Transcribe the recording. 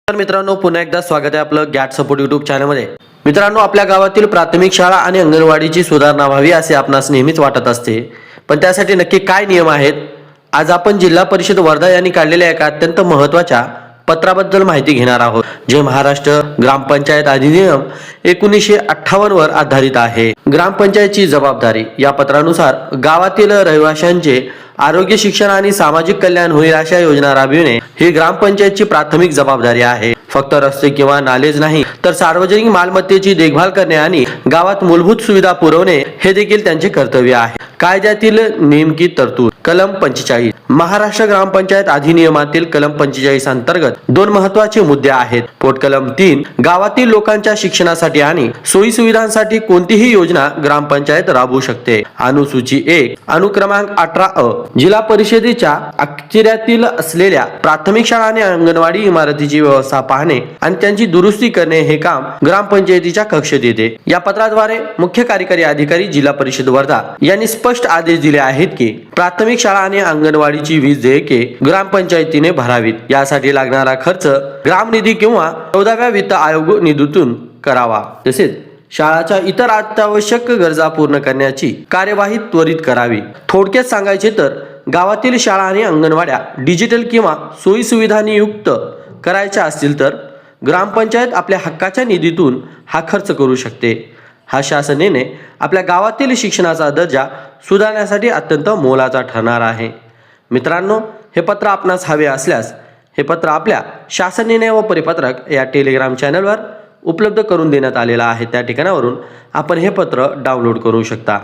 तर मित्रांनो पुन्हा एकदा स्वागत आहे आपलं गॅट सपोर्ट यूट्यूब चॅनलमध्ये। मित्रांनो आपल्या गावातील प्राथमिक शाळा आणि अंगणवाडीची सुधारणा व्हावी असे आपणास नेहमीच वाटत असते, पण त्यासाठी नक्की काय नियम आहेत आज आपण जिल्हा परिषद वर्धा यांनी काढलेल्या एका अत्यंत महत्त्वाच्या पत्राबद्दल माहिती घेणार आहोत, जे महाराष्ट्र ग्रामपंचायत अधिनियम 1958 वर आधारित आहे। ग्रामपंचायतची जबाबदारी या पत्रानुसार गावातील रहिवाशांचे आरोग्य, शिक्षण आणि सामाजिक कल्याण होईल अशा योजना राबविणे ही ग्रामपंचायतची प्राथमिक जबाबदारी आहे। फक्त रस्ते किंवा नालेच नाही तर सार्वजनिक मालमत्तेची देखभाल करणे आणि गावात मूलभूत सुविधा पुरवणे हे देखील त्यांचे कर्तव्य आहे। कायद्यातील नेमकी तरतूद कलम 45 महाराष्ट्र ग्रामपंचायत अधिनियमातील कलम 45 अंतर्गत दोन महत्त्वाचे मुद्दे आहेत। पोटकलम 3 गावातील लोकांच्या शिक्षणासाठी आणि सोयी सुविधांसाठी कोणतीही योजना ग्रामपंचायत राबवू शकते। अनुसूची 1 अनुक्रमांक 18 जिल्हा परिषदेच्या अखत्यारीतील असलेल्या प्राथमिक शाळा आणि अंगणवाडी इमारतीची व्यवस्था पाहणे आणि त्यांची दुरुस्ती करणे हे काम ग्रामपंचायतीच्या कक्षेत येते। या पत्राद्वारे मुख्य कार्यकारी अधिकारी जिल्हा परिषद वर्धा यांनी स्पष्ट आदेश दिले आहेत की प्राथमिक शाळा आणि अंगणवाडीची वीज देयके ग्रामपंचायतीने भरावीत। यासाठी लागणारा खर्च ग्रामनिधी किंवा 14व्या वित्त आयोग निधीतून करावा। तसेच शाळाच्या इतर अत्यावश्यक गरजा पूर्ण करण्याची कार्यवाही त्वरित करावी। थोडक्यात सांगायचे तर गावातील शाळा आणि अंगणवाड्या डिजिटल किंवा सोयी सुविधांनी युक्त करायच्या असतील तर ग्रामपंचायत आपल्या हक्काच्या निधीतून हा खर्च करू शकते। हा शासनाने आपल्या गावातील शिक्षणाचा दर्जा सुधारण्यासाठी अत्यंत मोलाचा ठरणार आहे। मित्रांनो, हे पत्र आपणास हवे असल्यास हे पत्र आपल्या शासन निर्णय व परिपत्रक या टेलिग्राम चॅनलवर उपलब्ध करून देण्यात आलेला आहे। त्या ठिकाणावरून आपण हे पत्र डाउनलोड करू शकता।